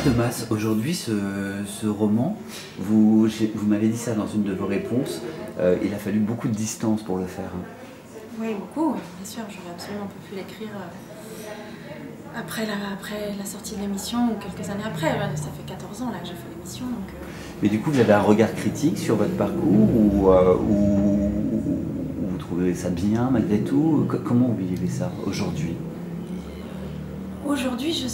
de masse, aujourd'hui, ce roman, vous m'avez dit ça dans une de vos réponses, il a fallu beaucoup de distance pour le faire. Oui, beaucoup, bien sûr. J'aurais absolument pas pu l'écrire après la sortie de l'émission ou quelques années après. Ça fait 14 ans là, que j'ai fait l'émission. Mais du coup, vous avez un regard critique sur votre parcours ou vous trouvez ça bien malgré tout? Comment vous vivez ça aujourd'hui? Aujourd'hui, je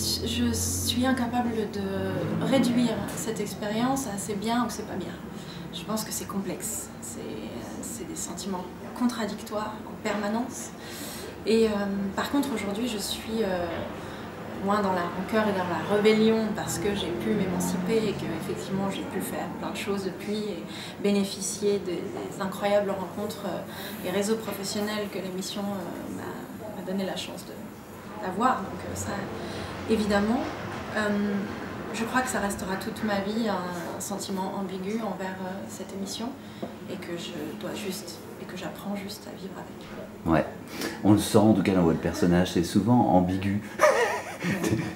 suis incapable de réduire cette expérience à c'est bien ou c'est pas bien. Je pense que c'est complexe. C'est des sentiments contradictoires en permanence. Et par contre, aujourd'hui, je suis moins dans la rancœur et dans la rébellion parce que j'ai pu m'émanciper et que effectivement j'ai pu faire plein de choses depuis et bénéficier des incroyables rencontres et réseaux professionnels que l'émission m'a donné la chance d'avoir. Donc ça, évidemment, je crois que ça restera toute ma vie un sentiment ambigu envers cette émission et que je dois juste et que j'apprends juste à vivre avec. Ouais, on le sent en tout cas dans votre personnage, c'est souvent ambigu.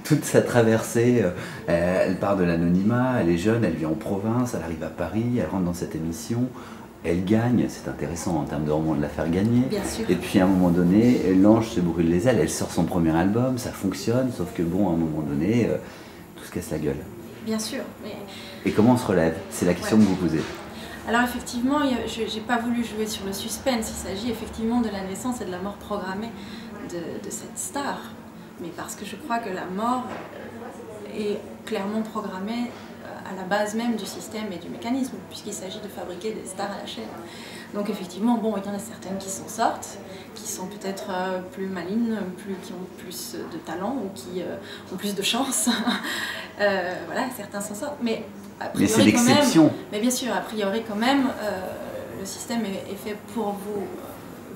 Toute sa traversée, elle part de l'anonymat, elle est jeune, elle vit en province, elle arrive à Paris, elle rentre dans cette émission, elle gagne, c'est intéressant en termes de roman de la faire gagner. Bien sûr. Et puis à un moment donné, l'ange se brûle les ailes, elle sort son premier album, ça fonctionne, sauf que bon, à un moment donné, tout se casse la gueule. Bien sûr. Mais... Et comment on se relève? C'est la question que vous posez. Alors effectivement, je n'ai pas voulu jouer sur le suspense, il s'agit effectivement de la naissance et de la mort programmée de cette star. Mais parce que je crois que la mort est clairement programmée à la base même du système et du mécanisme, puisqu'il s'agit de fabriquer des stars à la chaîne. Donc effectivement, bon, il y en a certaines qui s'en sortent, qui sont peut-être plus malines, qui ont plus de talent ou qui ont plus de chance. Voilà, certains s'en sortent. Mais c'est l'exception. Mais bien sûr, a priori quand même, le système est fait pour vous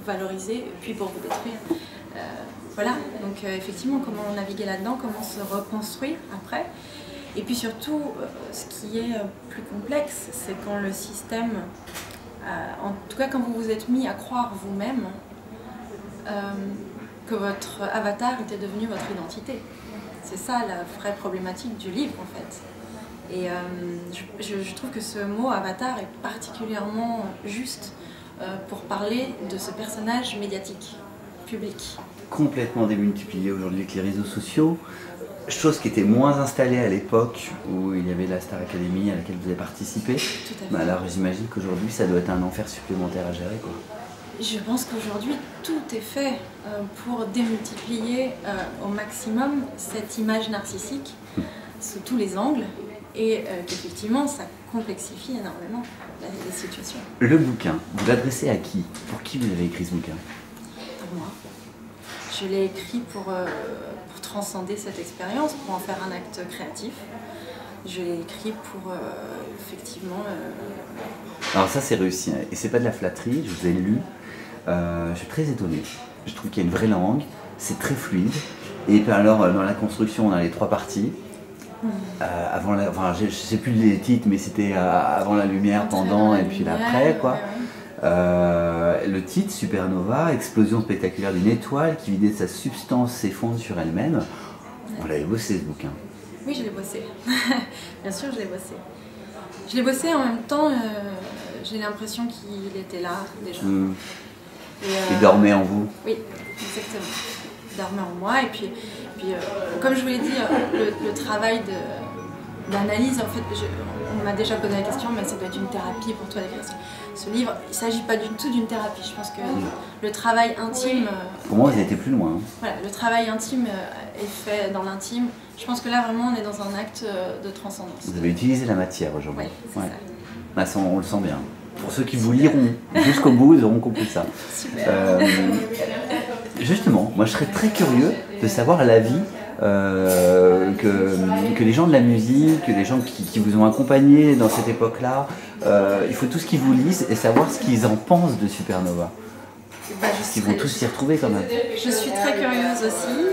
valoriser, puis pour vous détruire. Voilà, donc effectivement, comment naviguer là-dedans, comment se reconstruire après. Et puis surtout, ce qui est plus complexe, c'est quand le système, en tout cas quand vous vous êtes mis à croire vous-même que votre avatar était devenu votre identité. C'est ça la vraie problématique du livre en fait. Et je trouve que ce mot avatar est particulièrement juste pour parler de ce personnage médiatique, public. Complètement démultiplié aujourd'hui avec les réseaux sociaux, chose qui était moins installée à l'époque où il y avait la Star Academy à laquelle vous avez participé. Tout à fait. Alors j'imagine qu'aujourd'hui ça doit être un enfer supplémentaire à gérer, quoi. Je pense qu'aujourd'hui tout est fait pour démultiplier au maximum cette image narcissique sous tous les angles et qu'effectivement ça complexifie énormément les situations. Le bouquin, vous l'adressez à qui? Pour qui vous avez écrit ce bouquin? Pour moi. Je l'ai écrit pour transcender cette expérience, pour en faire un acte créatif. Je l'ai écrit pour effectivement... Alors ça c'est réussi, hein. Et c'est pas de la flatterie, je vous ai lu, je suis très étonné. Je trouve qu'il y a une vraie langue, c'est très fluide. Et puis alors dans la construction on a les trois parties. Je sais plus les titres, mais c'était avant la lumière, pendant et puis l'après, quoi. Le titre, Supernova, explosion spectaculaire d'une étoile qui vidée de sa substance s'effondre sur elle-même. On l'avait bossé ce bouquin. Oui, je l'ai bossé. Bien sûr, je l'ai bossé. Je l'ai bossé en même temps, j'ai l'impression qu'il était là déjà. Il dormait en vous. Oui, exactement. Il dormait en moi et puis comme je vous l'ai dit, le travail d'analyse, en fait, on m'a déjà posé la question, mais ça doit être une thérapie pour toi d'écrire ce livre. Il ne s'agit pas du tout d'une thérapie. Je pense que le travail intime... Pour moi, vous avez été plus loin. Voilà, le travail intime est fait dans l'intime. Je pense que là, vraiment, on est dans un acte de transcendance. Vous avez utilisé la matière aujourd'hui. Oui, c'est ça. On le sent bien. Pour ceux qui vous liront jusqu'au bout, ils auront compris ça. Super. Justement, moi je serais très curieux de savoir l'avis que les gens de la musique, que les gens qui vous ont accompagné dans cette époque-là, il faut tous qu'ils vous lisent et savoir ce qu'ils en pensent de Supernova. Ils vont tous s'y retrouver quand même. Je suis très curieuse aussi.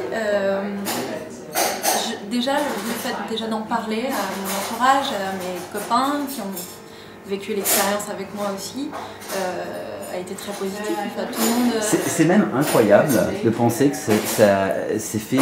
Déjà, le fait d'en parler à mon entourage, à mes copains qui ont vécu l'expérience avec moi aussi, a été très positif. Enfin, tout le monde... C'est même incroyable de penser que ça s'est fait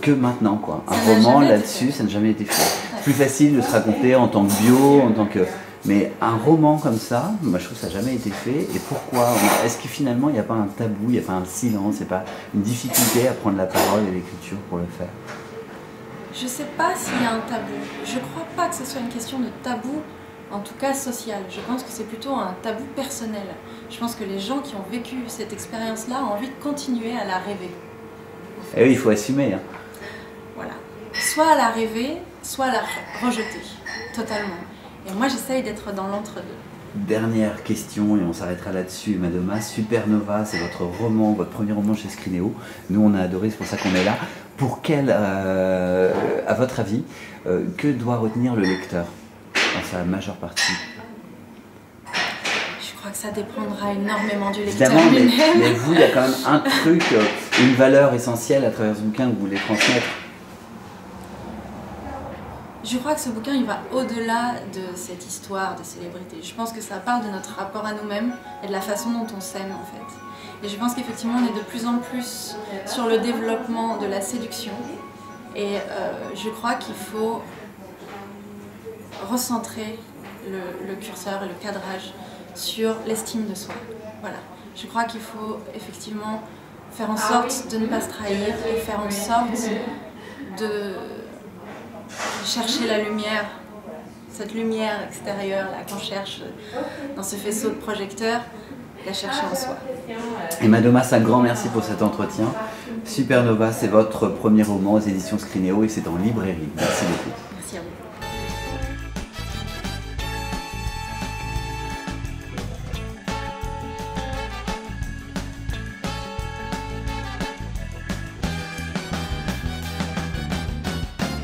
que maintenant, quoi. Un roman là-dessus, ça n'a jamais été fait. plus facile de se raconter en tant que bio, en tant que... Mais un roman comme ça, moi je trouve que ça n'a jamais été fait. Et pourquoi? Est-ce que finalement il n'y a pas un tabou, il n'y a pas un silence, il n'y a pas une difficulté à prendre la parole et l'écriture pour le faire? Je ne sais pas s'il y a un tabou. Je ne crois pas que ce soit une question de tabou, en tout cas social. Je pense que c'est plutôt un tabou personnel. Je pense que les gens qui ont vécu cette expérience-là ont envie de continuer à la rêver. Et oui, il faut assumer. Hein. Voilà. Soit à la rêver, soit à la rejeter, totalement. Et moi, j'essaye d'être dans l'entre-deux. Dernière question, et on s'arrêtera là-dessus, Emma Domas. Supernova, c'est votre roman, votre premier roman chez Scrinéo. Nous, on a adoré, c'est pour ça qu'on est là. Pour quel, à votre avis, que doit retenir le lecteur dans sa majeure partie? Je crois que ça dépendra énormément du lecteur Évidemment, lui-même. mais vous, il y a quand même un truc, une valeur essentielle à travers ce bouquin que vous voulez transmettre. Je crois que ce bouquin, il va au-delà de cette histoire de célébrité. Je pense que ça parle de notre rapport à nous-mêmes et de la façon dont on s'aime, en fait. Et je pense qu'effectivement, on est de plus en plus sur le développement de la séduction. Et je crois qu'il faut recentrer le curseur et le cadrage sur l'estime de soi. Voilà. Je crois qu'il faut effectivement faire en sorte de ne pas se trahir et faire en sorte de chercher la lumière, cette lumière extérieure là qu'on cherche dans ce faisceau de projecteurs, la chercher en soi. Emma Domas, un grand merci pour cet entretien. Supernova, c'est votre premier roman aux éditions Scrinéo et c'est en librairie. Merci beaucoup.